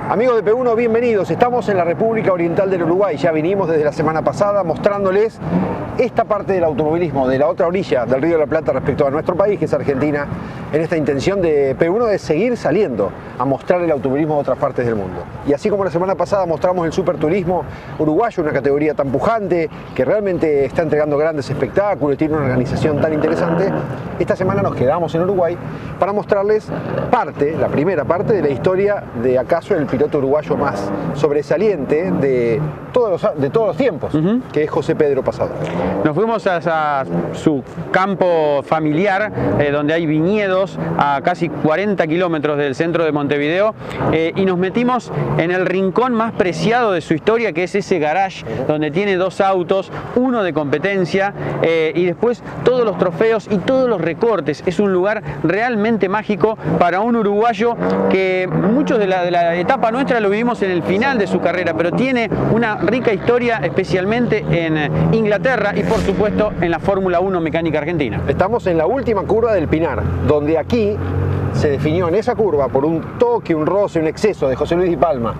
Amigos de P1, bienvenidos. Estamos en la República Oriental del Uruguay. Ya vinimos desde la semana pasada mostrándoles esta parte del automovilismo, de la otra orilla del Río de la Plata respecto a nuestro país, que es Argentina, en esta intención de P1 de seguir saliendo a mostrar el automovilismo de otras partes del mundo. Y así como la semana pasada mostramos el superturismo uruguayo, una categoría tan pujante, que realmente está entregando grandes espectáculos y tiene una organización tan interesante, esta semana nos quedamos en Uruguay para mostrarles la primera parte de la historia de acaso el piloto uruguayo más sobresaliente de todos los tiempos, que es José Pedro Pasadori. Nos fuimos a su campo familiar, donde hay viñedos a casi 40 kilómetros del centro de Montevideo, y nos metimos en el rincón más preciado de su historia, que es ese garage donde tiene dos autos, uno de competencia, y después todos los trofeos y todos los recortes. Es un lugar realmente mágico para un uruguayo que muchos de la etapa nuestra lo vivimos en el final de su carrera, pero tiene una rica historia, especialmente en Inglaterra y por supuesto en la Fórmula 1 mecánica argentina. Estamos en la última curva del Pinar, donde aquí se definió en esa curva por un toque, un roce, un exceso de José Luis Di Palma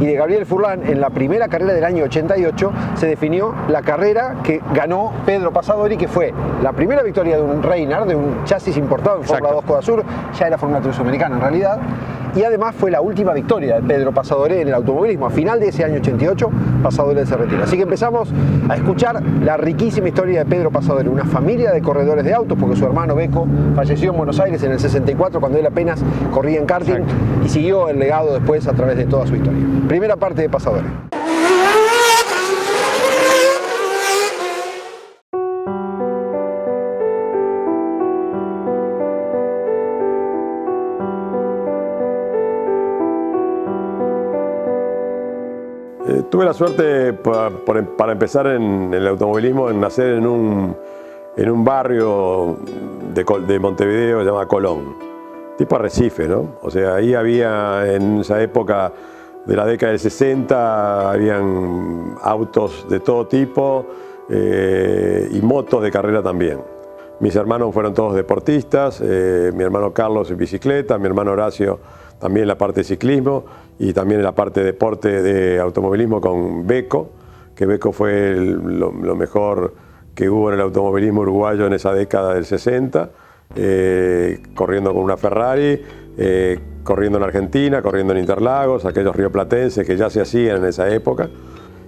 y de Gabriel Furlan en la primera carrera del año 88, se definió la carrera que ganó Pedro Pasadori, que fue la primera victoria de un Reynard, de un chasis importado en Fórmula 2 Coda Sur, ya era Fórmula 3 Sudamericana en realidad, y además fue la última victoria de Pedro Pasadori en el automovilismo. A final de ese año 88, Pasadori se retira. Así que empezamos a escuchar la riquísima historia de Pedro Pasadori, una familia de corredores de autos, porque su hermano Beco falleció en Buenos Aires en el 64, cuando él apenas corría en karting. Exacto. Y siguió el legado después a través de toda su historia. Primera parte de Pasadori. Tuve la suerte, para empezar en el automovilismo, en nacer en un barrio de Montevideo llamado Colón, tipo Arrecife, ¿no? O sea, ahí había, en esa época de la década del 60, habían autos de todo tipo y motos de carrera también. Mis hermanos fueron todos deportistas, mi hermano Carlos en bicicleta, mi hermano Horacio también en la parte de ciclismo y también en la parte de deporte de automovilismo con Beco, que Beco fue lo mejor que hubo en el automovilismo uruguayo en esa década del 60, corriendo con una Ferrari, corriendo en Argentina, corriendo en Interlagos, aquellos rioplatenses que ya se hacían en esa época.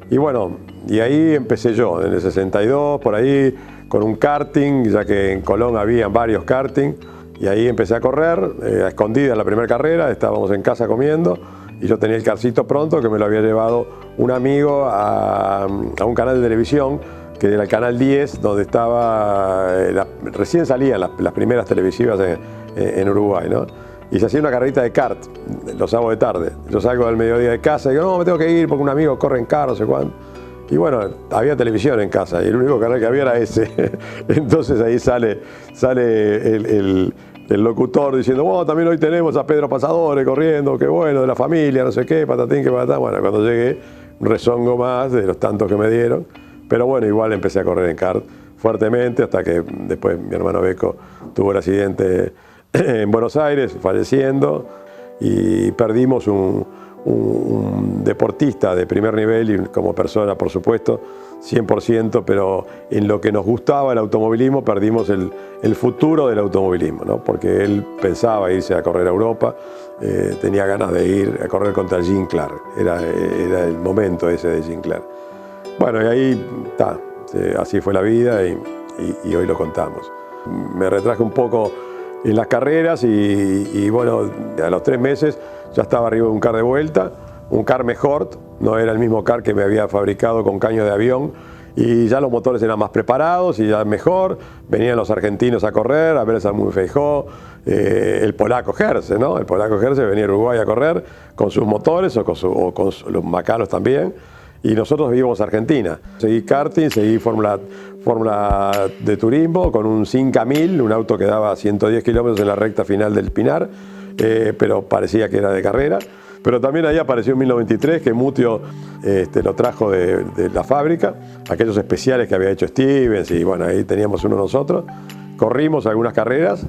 Y bueno, y ahí empecé yo, en el 62, por ahí, con un karting, ya que en Colón había varios karting. Y ahí empecé a correr, a escondidas la primera carrera, estábamos en casa comiendo y yo tenía el carcito pronto que me lo había llevado un amigo a un canal de televisión, que era el canal 10, donde estaba, recién salían las primeras televisivas en Uruguay, ¿no? Y se hacía una carrerita de kart los sábados de tarde. Yo salgo del mediodía de casa y digo, no, me tengo que ir porque un amigo corre en kart, no sé cuándo. Y bueno, había televisión en casa y el único canal que había era ese. Entonces ahí sale el locutor diciendo, bueno, también hoy tenemos a Pedro Pasadori corriendo, qué bueno, de la familia, no sé qué, patatín, qué patatán. Bueno, cuando llegué, un rezongo más de los tantos que me dieron. Pero bueno, igual empecé a correr en kart fuertemente hasta que después mi hermano Beco tuvo el accidente en Buenos Aires, falleciendo, y perdimos un deportista de primer nivel y como persona, por supuesto, 100%, pero en lo que nos gustaba el automovilismo perdimos el futuro del automovilismo, ¿no? Porque él pensaba irse a correr a Europa, tenía ganas de ir a correr contra Jim Clark, era el momento ese de Jim Clark. Bueno, y ahí está, así fue la vida y hoy lo contamos. Me retraje un poco en las carreras y bueno, a los 3 meses ya estaba arriba de un kart de vuelta, un kart mejor, no era el mismo kart que me había fabricado con caño de avión y ya los motores eran más preparados y ya mejor, venían los argentinos a correr, a ver a Samuel Feijó, el polaco Herce, ¿no? El polaco Herce venía a Uruguay a correr con sus motores o con los macanos también. Y nosotros íbamos a Argentina. Seguí karting, seguí fórmula de turismo con un 5000, un auto que daba 110 kilómetros en la recta final del Pinar, pero parecía que era de carrera. Pero también ahí apareció en 1993 que Mutio lo trajo de la fábrica, aquellos especiales que había hecho Stevens, y bueno, ahí teníamos uno nosotros. Corrimos algunas carreras,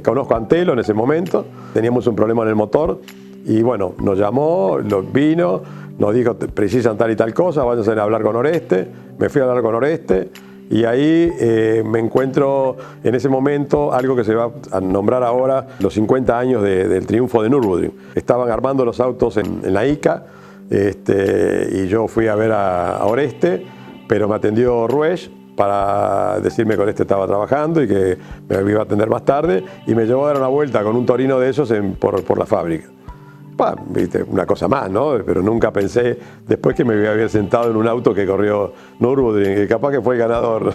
conozco a Antelo en ese momento, teníamos un problema en el motor, Y bueno, nos llamó, vino, nos dijo, precisan tal y tal cosa, váyanse a hablar con Oreste. Me fui a hablar con Oreste y ahí me encuentro en ese momento algo que se va a nombrar ahora los 50 años del triunfo de Nürburgring. Estaban armando los autos en la ICA y yo fui a ver a Oreste, pero me atendió Ruesch para decirme que Oreste estaba trabajando y que me iba a atender más tarde, y me llevó a dar una vuelta con un Torino de esos por la fábrica. Viste, una cosa más, ¿no? Pero nunca pensé después que me había sentado en un auto que corrió Nürburgring, que capaz que fue el ganador.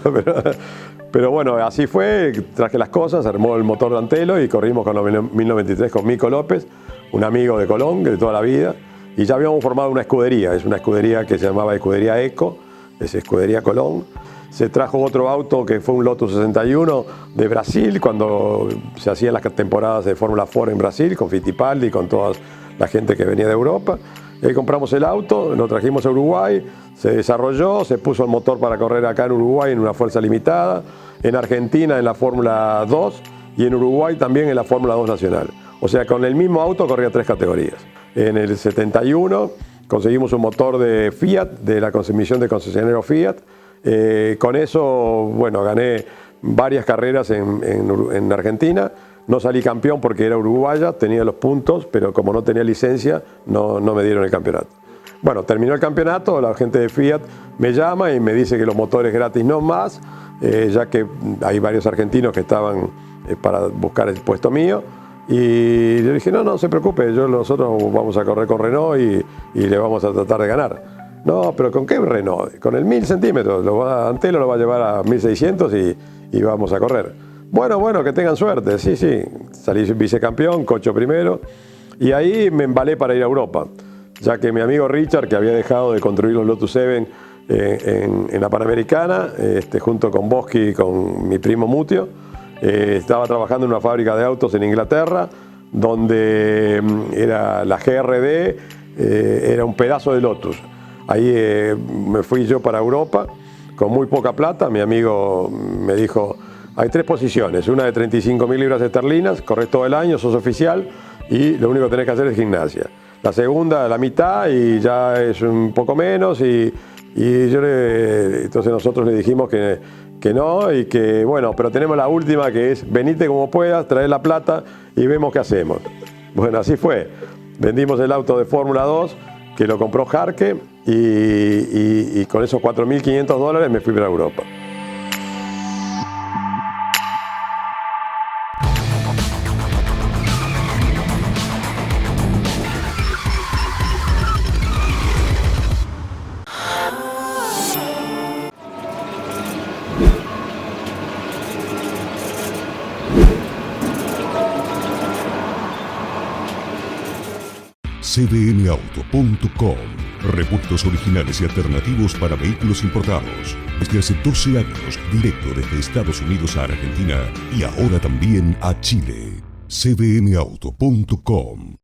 Pero bueno, así fue, traje las cosas, armó el motor de Antelo y corrimos con los 1093 con Mico López, un amigo de Colón de toda la vida, y ya habíamos formado una escudería. Es una escudería que se llamaba Escudería Eco, es Escudería Colón. Se trajo otro auto que fue un Lotus 61 de Brasil, cuando se hacían las temporadas de Fórmula 4 en Brasil, con Fittipaldi, con toda la gente que venía de Europa. Y ahí compramos el auto, lo trajimos a Uruguay, se desarrolló, se puso el motor para correr acá en Uruguay en una fuerza limitada, en Argentina en la Fórmula 2 y en Uruguay también en la Fórmula 2 nacional. O sea, con el mismo auto corría 3 categorías. En el 71 conseguimos un motor de Fiat, de la comisión de concesionario Fiat. Con eso, bueno, gané varias carreras en Argentina. No salí campeón porque era uruguaya, tenía los puntos, pero como no tenía licencia, no me dieron el campeonato. Bueno, terminó el campeonato, la gente de Fiat me llama y me dice que los motores gratis no más, ya que hay varios argentinos que estaban para buscar el puesto mío. Y yo dije, no se preocupe, nosotros vamos a correr con Renault y le vamos a tratar de ganar. No, pero ¿con qué Renault? Con el 1000 centímetros, Antelo lo va a llevar a 1600 y vamos a correr. Bueno, que tengan suerte, sí, salí vicecampeón, Cocho primero, y ahí me embalé para ir a Europa, ya que mi amigo Richard, que había dejado de construir los Lotus 7 en la Panamericana, junto con Boschi y con mi primo Mutio, estaba trabajando en una fábrica de autos en Inglaterra, donde era la GRD, era un pedazo de Lotus. Ahí me fui yo para Europa con muy poca plata. Mi amigo me dijo, hay 3 posiciones, una de 35.000 libras esterlinas, corres todo el año, sos oficial y lo único que tenés que hacer es gimnasia. La segunda, la mitad, y ya es un poco menos, entonces nosotros le dijimos que no, y que bueno, pero tenemos la última, que es venite como puedas, trae la plata y vemos qué hacemos. Bueno, así fue. Vendimos el auto de Fórmula 2, que lo compró Jarque, y con esos $4.500 me fui para Europa. cdmauto.com. Repuestos originales y alternativos para vehículos importados. Desde hace 12 años, directo desde Estados Unidos a Argentina y ahora también a Chile. cdmauto.com.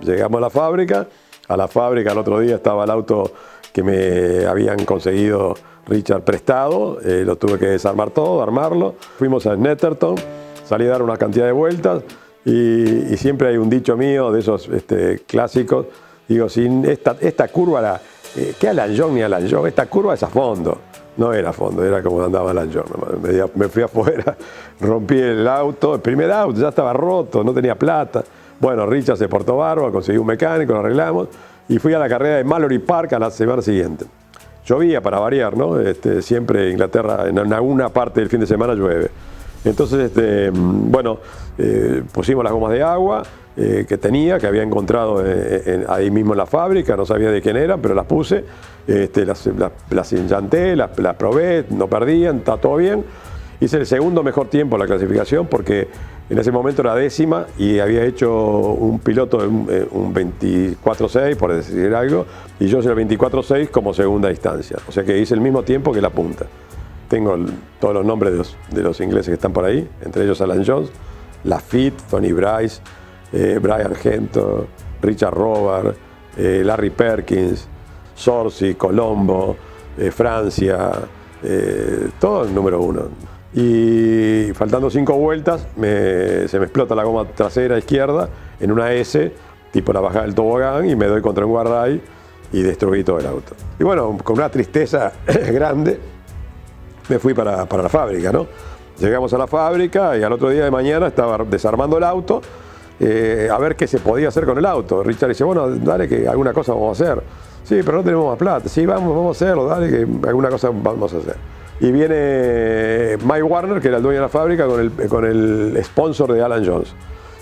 Llegamos a la fábrica al otro día estaba el auto que me habían conseguido Richard prestado, lo tuve que desarmar todo, armarlo. Fuimos a Netterton, salí a dar una cantidad de vueltas y siempre hay un dicho mío de esos clásicos, digo, sin esta curva, ¿qué Alan Young ni Alan Young? Esta curva es a fondo. No era a fondo, era como andaba Alan Young. Me fui afuera, rompí el auto, el primer auto ya estaba roto, no tenía plata. Bueno, Richard se portó bárbaro, conseguí un mecánico, lo arreglamos y fui a la carrera de Mallory Park a la semana siguiente. Llovía para variar, ¿no? Siempre en Inglaterra, en alguna parte del fin de semana llueve. Entonces, bueno, pusimos las gomas de agua que había encontrado ahí mismo en la fábrica, no sabía de quién eran, pero las puse, las enchanté, las probé, no perdían, está todo bien. Hice el segundo mejor tiempo en la clasificación porque en ese momento era décima y había hecho un piloto un 24.6, por decir algo, y yo hice el 24.6 como segunda instancia. O sea que hice el mismo tiempo que la punta. Tengo todos los nombres de los ingleses que están por ahí, entre ellos Alan Jones, Lafitte, Tony Bryce, Brian Gento, Richard Robert, Larry Perkins, Sorsi, Colombo, Francia, todo el número 1. Y faltando 5 vueltas se me explota la goma trasera izquierda en una S, tipo la bajada del tobogán, y me doy contra un guardrail y destruí todo el auto. Y bueno, con una tristeza grande me fui para la fábrica, ¿no? Llegamos a la fábrica y al otro día de mañana estaba desarmando el auto a ver qué se podía hacer con el auto. Richard dice, bueno, dale que alguna cosa vamos a hacer. Sí, pero no tenemos más plata. Sí, vamos a hacerlo, dale que alguna cosa vamos a hacer. Y viene Mike Warner, que era el dueño de la fábrica, con el sponsor de Alan Jones.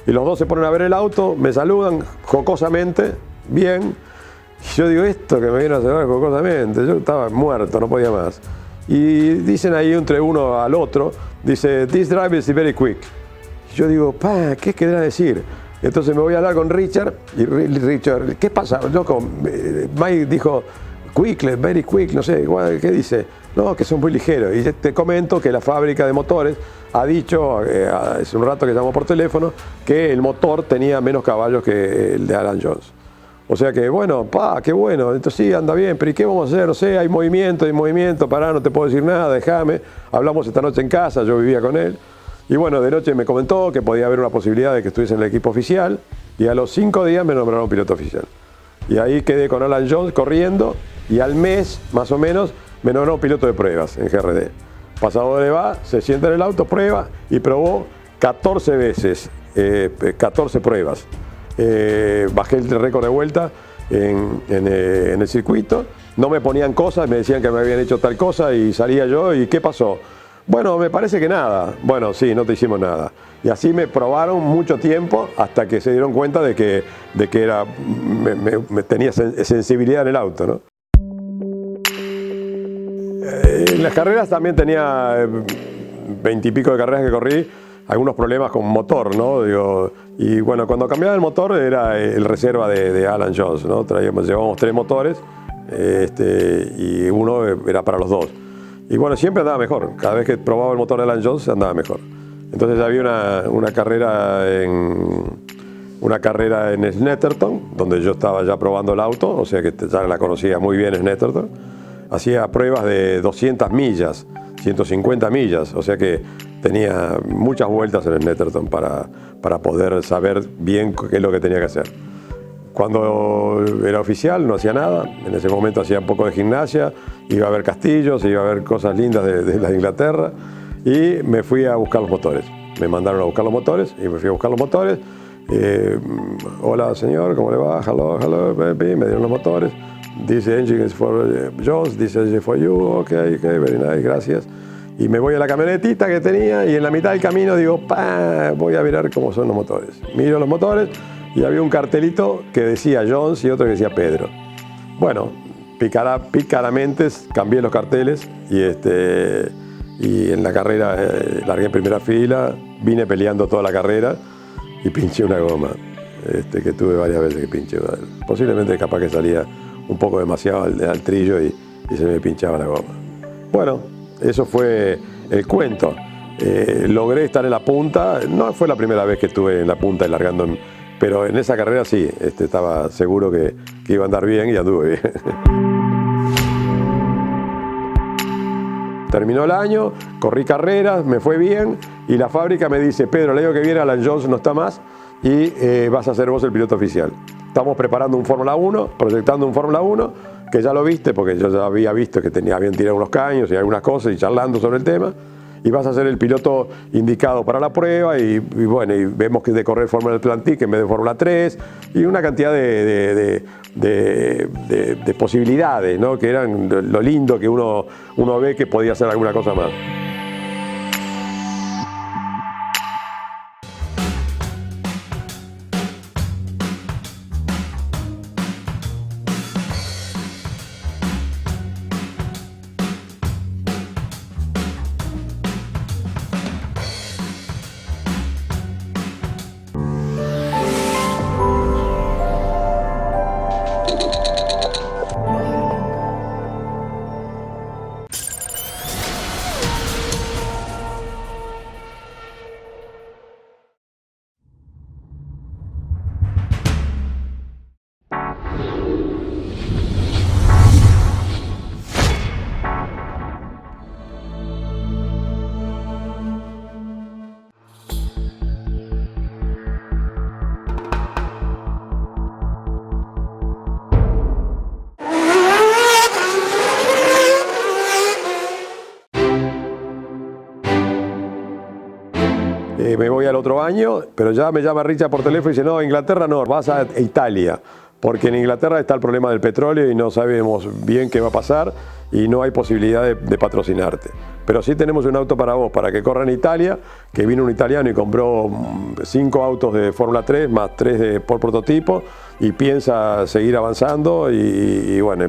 Y los dos se ponen a ver el auto, me saludan jocosamente, bien. Y yo digo, esto que me viene a saludar jocosamente, yo estaba muerto, no podía más. Y dicen ahí entre uno al otro, dice, this drive is very quick. Y yo digo, ¿qué querrá decir? Entonces me voy a hablar con Richard, y Richard, ¿qué pasa? Mike dijo, quick, very quick, no sé, ¿qué dice? No, que son muy ligeros. Y te comento que la fábrica de motores ha dicho, hace un rato que llamó por teléfono, que el motor tenía menos caballos que el de Alan Jones. O sea que, bueno, qué bueno, entonces sí, anda bien, pero ¿y qué vamos a hacer? No sé, hay movimiento, pará, no te puedo decir nada, déjame. Hablamos esta noche en casa, yo vivía con él. Y bueno, de noche me comentó que podía haber una posibilidad de que estuviese en el equipo oficial, y a los 5 días me nombraron piloto oficial. Y ahí quedé con Alan Jones corriendo, y al mes, más o menos, me nombró piloto de pruebas en GRD. Pasado de va, se sienta en el auto, prueba, y probó 14 veces, 14 pruebas. Bajé el récord de vuelta en el circuito, no me ponían cosas, me decían que me habían hecho tal cosa y salía yo, ¿y qué pasó? Bueno, me parece que nada. Bueno, sí, no te hicimos nada. Y así me probaron mucho tiempo hasta que se dieron cuenta de que tenía sensibilidad en el auto, ¿no? En las carreras también tenía 20 y pico de carreras que corrí, algunos problemas con motor, ¿no? Y bueno, cuando cambiaba el motor era el reserva de Alan Jones, ¿no? Llevábamos 3 motores y uno era para los 2. Y bueno, siempre andaba mejor. Cada vez que probaba el motor de Alan Jones andaba mejor. Entonces había una carrera en Snetterton, donde yo estaba ya probando el auto, o sea que ya la conocía muy bien Snetterton. Hacía pruebas de 200 millas, 150 millas, o sea que tenía muchas vueltas en Snetterton para poder saber bien qué es lo que tenía que hacer. Cuando era oficial no hacía nada, en ese momento hacía un poco de gimnasia, iba a ver castillos, iba a ver cosas lindas de la Inglaterra y me fui a buscar los motores. Me mandaron a buscar los motores y me fui a buscar los motores. Hola señor, ¿cómo le va? Hello, baby. Me dieron los motores. Dice engine is for Jones, dice engine for you, ok, very nice, gracias. Y me voy a la camionetita que tenía y en la mitad del camino digo, voy a mirar cómo son los motores. Miro los motores y había un cartelito que decía Jones y otro que decía Pedro. Bueno, picaramente cambié los carteles y en la carrera largué en primera fila, vine peleando toda la carrera y pinché una goma, que tuve varias veces que pinché. Posiblemente capaz que salía un poco demasiado al trillo y se me pinchaba la goma. Bueno, eso fue el cuento. Logré estar en la punta, no fue la primera vez que estuve en la punta y largando, pero en esa carrera sí, estaba seguro que iba a andar bien y anduve bien. Terminó el año, corrí carreras, me fue bien y la fábrica me dice, Pedro, el año que viene Alan Jones no está más y vas a ser vos el piloto oficial. Estamos preparando un Fórmula 1, proyectando un Fórmula 1, que ya lo viste porque yo ya había visto que habían tirado unos caños y algunas cosas y charlando sobre el tema. y vas a ser el piloto indicado para la prueba y bueno, y vemos que es de correr Fórmula Atlantic en vez de Fórmula 3 y una cantidad de posibilidades, ¿no? Que eran lo lindo que uno ve que podía hacer alguna cosa más. Me voy al otro año, pero ya me llama Richard por teléfono y dice, no, Inglaterra no, vas a Italia, porque en Inglaterra está el problema del petróleo y no sabemos bien qué va a pasar y no hay posibilidad de patrocinarte. Pero sí tenemos un auto para vos, para que corra en Italia, que vino un italiano y compró 5 autos de Fórmula 3 más 3 por prototipo y piensa seguir avanzando y bueno,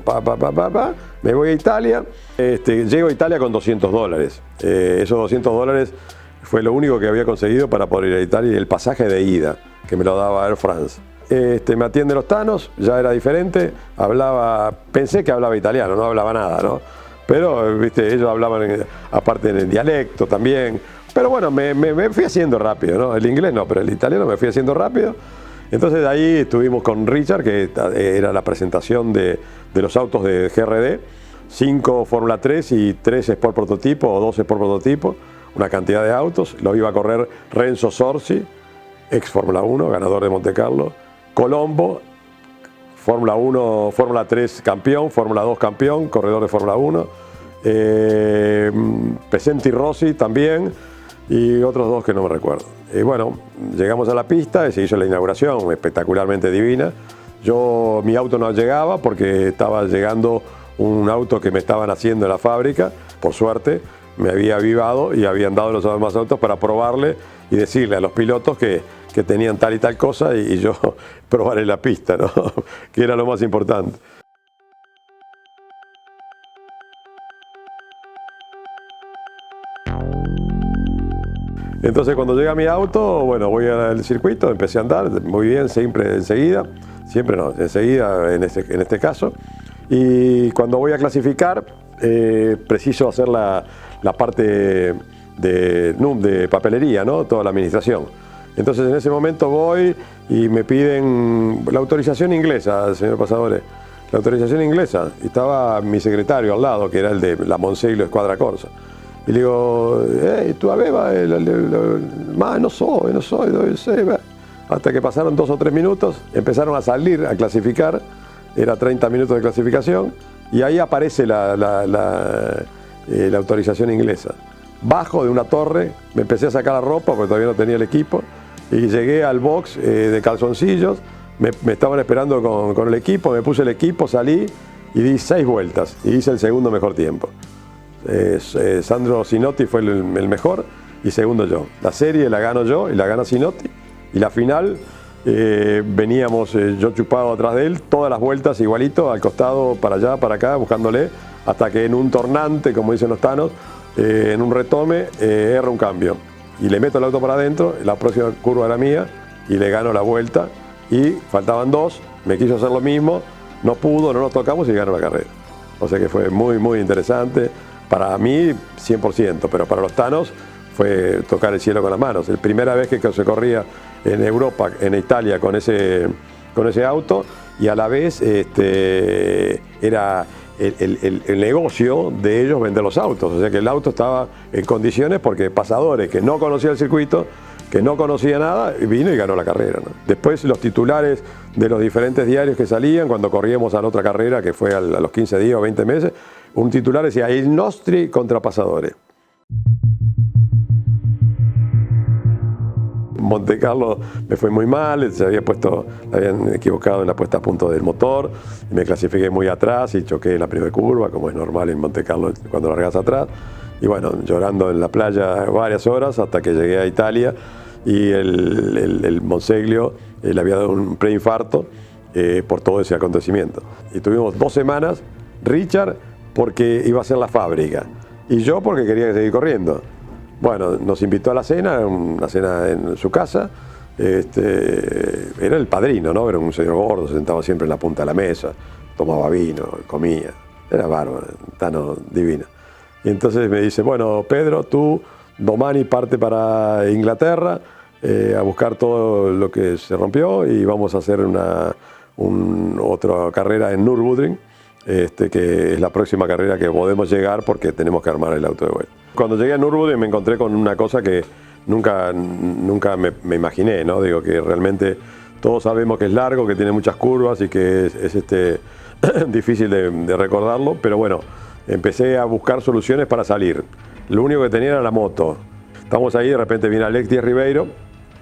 me voy a Italia. Llego a Italia con $200. Esos $200 fue lo único que había conseguido para poder ir a Italia y el pasaje de ida, que me lo daba Air France. Me atienden los tanos, ya era diferente, pensé que hablaba italiano, no hablaba nada, ¿no? Pero, viste, ellos hablaban aparte en el dialecto también. Pero bueno, me fui haciendo rápido, ¿no? El inglés no, pero el italiano me fui haciendo rápido. Entonces de ahí estuvimos con Richard, que era la presentación de los autos de GRD, 5 Fórmula 3 y 3 Sport Prototipo o 2 Sport Prototipo. Una cantidad de autos, los iba a correr Renzo Sorsi, ex Fórmula 1, ganador de Monte Carlo, Colombo, Fórmula 1, Fórmula 3 campeón, Fórmula 2 campeón, corredor de Fórmula 1, Pesenti Rossi también y otros 2 que no me recuerdo. Y bueno, llegamos a la pista y se hizo la inauguración espectacularmente divina. Mi auto no llegaba porque estaba llegando un auto que me estaban haciendo en la fábrica, por suerte. Me había avivado y habían dado los demás autos para probarle y decirle a los pilotos que tenían tal y tal cosa y yo probaré la pista, ¿no? Que era lo más importante. Entonces cuando llega mi auto, bueno, voy al circuito, empecé a andar muy bien, enseguida en este caso. Y cuando voy a clasificar, preciso hacer la parte de papelería, ¿no? Toda la administración. Entonces en ese momento voy y me piden la autorización inglesa, señor Pasadores, la autorización inglesa. Y estaba mi secretario al lado, que era el de la Monseglio Escuadra Corsa. Y le digo, ¿tú aveva? No soy. Hasta que pasaron 2 o 3 minutos, empezaron a salir, a clasificar, era 30 minutos de clasificación, y ahí aparece la autorización inglesa. Bajo de una torre, me empecé a sacar la ropa porque todavía no tenía el equipo y llegué al box de calzoncillos, me estaban esperando con el equipo, me puse el equipo, salí y di 6 vueltas y hice el segundo mejor tiempo. Sandro Sinotti fue el mejor y segundo yo. La serie la gano yo y la gana Sinotti y la final veníamos yo chupado atrás de él, todas las vueltas igualito, al costado, para allá, para acá, buscándole, hasta que en un tornante, como dicen los tanos, en un retome, erra un cambio. Y le meto el auto para adentro, la próxima curva era mía, y le gano la vuelta. Y faltaban 2, me quiso hacer lo mismo, no pudo, no nos tocamos y ganó la carrera. O sea que fue muy, muy interesante. Para mí, 100%, pero para los tanos fue tocar el cielo con las manos. La primera vez que se corría en Europa, en Italia, con ese auto, y a la vez era el negocio de ellos vender los autos. O sea que el auto estaba en condiciones porque Pasadores, que no conocía el circuito, que no conocía nada, vino y ganó la carrera, ¿no? Después los titulares de los diferentes diarios que salían, cuando corríamos a la otra carrera, que fue a los 15 días o 20 meses, un titular decía: Il nostri contra Pasadores. Monte Carlo me fue muy mal, habían equivocado en la puesta a punto del motor, y me clasifiqué muy atrás y choqué en la primera curva, como es normal en Monte Carlo cuando largas atrás. Y bueno, llorando en la playa varias horas hasta que llegué a Italia y el Monseglio le había dado un preinfarto por todo ese acontecimiento. Y tuvimos 2 semanas, Richard porque iba a ser la fábrica y yo porque quería seguir corriendo. Bueno, nos invitó a la cena, una cena en su casa. Era el padrino, ¿no? Era un señor gordo, se sentaba siempre en la punta de la mesa, tomaba vino, comía. Era bárbaro, Tano divino. Y entonces me dice, bueno, Pedro, tú, domani parte para Inglaterra a buscar todo lo que se rompió y vamos a hacer otra carrera en Nürburgring, que es la próxima carrera que podemos llegar porque tenemos que armar el auto de vuelta. Cuando llegué a Nürburgring me encontré con una cosa que nunca me imaginé, ¿no? Digo que realmente todos sabemos que es largo, que tiene muchas curvas y que es difícil de recordarlo, pero bueno, empecé a buscar soluciones para salir. Lo único que tenía era la moto. Estamos ahí, de repente viene Alex Díaz Ribeiro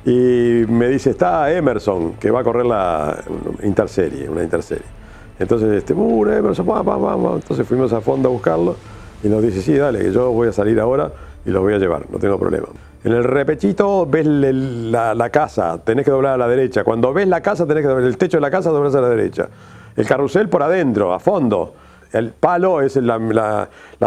y me dice, está Emerson, que va a correr una interserie. Entonces, Emerson, vamos. Entonces fuimos a fondo a buscarlo y nos dice, sí, dale, que yo voy a salir ahora y los voy a llevar, no tengo problema. En el repechito ves la casa, tenés que doblar a la derecha. Cuando ves la casa, tenés que doblar el techo de la casa, doblás a la derecha. El carrusel por adentro, a fondo. El palo es la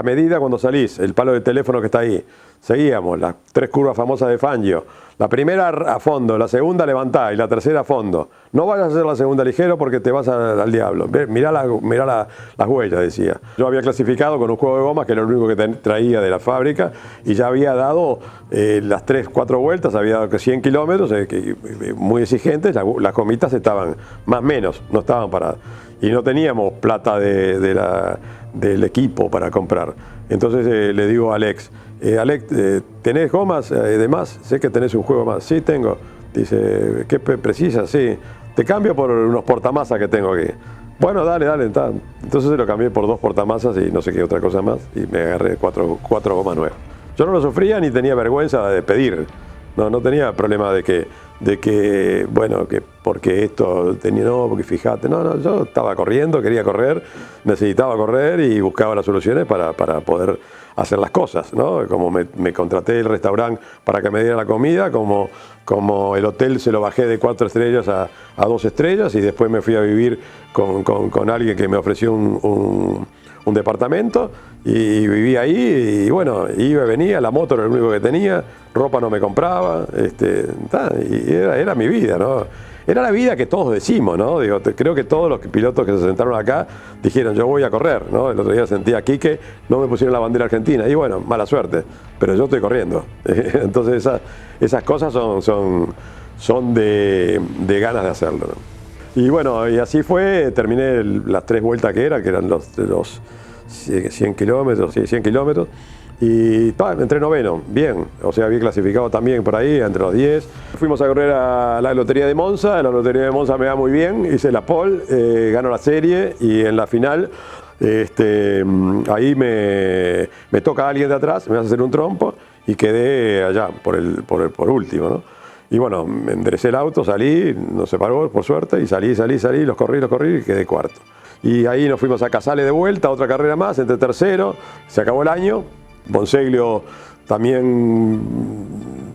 medida cuando salís, el palo de teléfono que está ahí. Seguíamos, las 3 curvas famosas de Fangio. La primera a fondo, la segunda levantá y la tercera a fondo. No vayas a hacer la segunda ligero porque te vas al diablo. Mirá las huellas, decía. Yo había clasificado con un juego de gomas que era lo único que traía de la fábrica y ya había dado las 3-4 vueltas, había dado 100 kilómetros, muy exigentes. Las gomitas estaban más o menos, no estaban paradas. Y no teníamos plata del equipo para comprar. Entonces le digo a Alex, Alex, ¿tenés gomas de más? Sé que tenés un juego más. Sí, tengo. Dice, ¿qué precisas? Sí. Te cambio por unos portamasas que tengo aquí. Bueno, dale. Entonces se lo cambié por 2 portamasas y no sé qué otra cosa más. Y me agarré 4 gomas nuevas. Yo no lo sufría ni tenía vergüenza de pedir. No tenía problema de que porque esto tenía, porque fíjate, yo estaba corriendo, quería correr, necesitaba correr y buscaba las soluciones para poder hacer las cosas, ¿no? Como me contraté el restaurante para que me diera la comida, como el hotel se lo bajé de 4 estrellas a 2 estrellas y después me fui a vivir con alguien que me ofreció un departamento y viví ahí y bueno, iba y venía, la moto era lo único que tenía, ropa no me compraba, y era mi vida, ¿no? Era la vida que todos decimos, ¿no? Digo, creo que todos los pilotos que se sentaron acá dijeron, yo voy a correr, ¿no? El otro día sentí aquí que no me pusieron la bandera argentina y bueno, mala suerte, pero yo estoy corriendo. Entonces esas cosas son de ganas de hacerlo, ¿no? Y bueno, y así fue, terminé las 3 vueltas que eran los 100 kilómetros, sí, 100 kilómetros, y entré noveno, bien, o sea, había clasificado también por ahí, entre los 10. Fuimos a correr a la Lotería de Monza, en la Lotería de Monza me va muy bien, hice la pole, gano la serie y en la final, ahí me toca alguien de atrás, me hace hacer un trompo y quedé allá, por último, ¿no? Y bueno, me enderecé el auto, salí, no se paró por suerte, y salí, los corrí y quedé cuarto. Y ahí nos fuimos a Casale de vuelta, otra carrera más, entre tercero, se acabó el año. Bonseglio también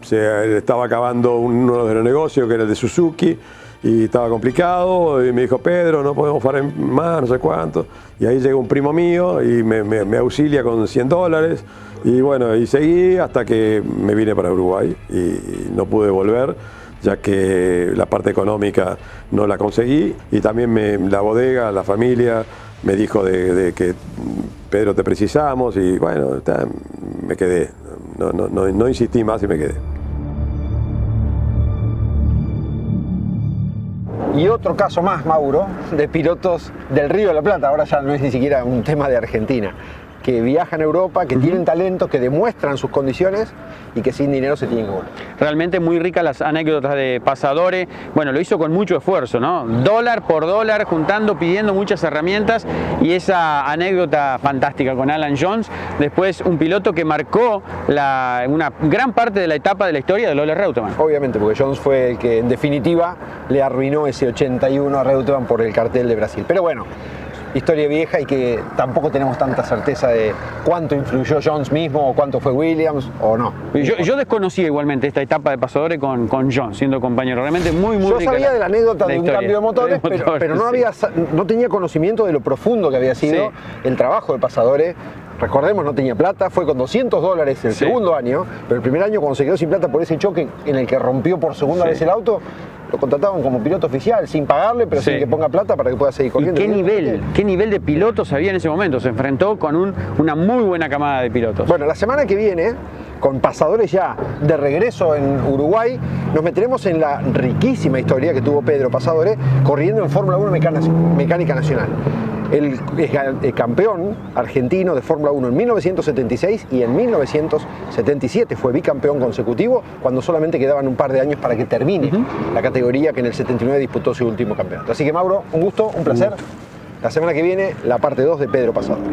se estaba acabando uno de los negocios que era el de Suzuki y estaba complicado y me dijo, Pedro, no podemos hacer más, no sé cuánto. Y ahí llega un primo mío y me auxilia con $100 y bueno, y seguí hasta que me vine para Uruguay y no pude volver, ya que la parte económica no la conseguí y también la bodega, la familia me dijo de que Pedro, te precisamos y bueno, me quedé, no insistí más y me quedé. Y otro caso más, Mauro, de pilotos del Río de la Plata, ahora ya no es ni siquiera un tema de Argentina. que viajan a Europa, que tienen talento, que demuestran sus condiciones y que sin dinero se tienen que volver. Realmente muy ricas las anécdotas de Passadore. Bueno, lo hizo con mucho esfuerzo, ¿no? Dólar por dólar, juntando, pidiendo muchas herramientas, y esa anécdota fantástica con Alan Jones. Después, un piloto que marcó una gran parte de la etapa de la historia de Ole Reutemann. Obviamente, porque Jones fue el que en definitiva le arruinó ese 81 a Reutemann por el cartel de Brasil. Pero bueno, historia vieja y que tampoco tenemos tanta certeza de cuánto influyó Jones mismo o cuánto fue Williams o no. Yo desconocía igualmente esta etapa de Passadore con Jones, siendo compañero. Realmente muy Yo rica sabía de la anécdota de un historia. cambio de motores, pero no tenía conocimiento de lo profundo que había sido el trabajo de Passadore. Recordemos, no tenía plata, fue con $200 el segundo año, pero el primer año cuando se quedó sin plata por ese choque en el que rompió por segunda vez el auto, lo contrataban como piloto oficial, sin pagarle, pero sin que ponga plata para que pueda seguir corriendo. ¿Y qué nivel de pilotos había en ese momento? Se enfrentó con una muy buena camada de pilotos. Bueno, la semana que viene, con Passadore ya de regreso en Uruguay, nos meteremos en la riquísima historia que tuvo Pedro Passadore corriendo en Fórmula 1 Mecánica Nacional. El campeón argentino de Fórmula 1 en 1976 y en 1977 fue bicampeón consecutivo cuando solamente quedaban un par de años para que termine la categoría que en el 79 disputó su último campeonato. Así que Mauro, un gusto, un placer. La semana que viene, la parte 2 de Pedro Passadore.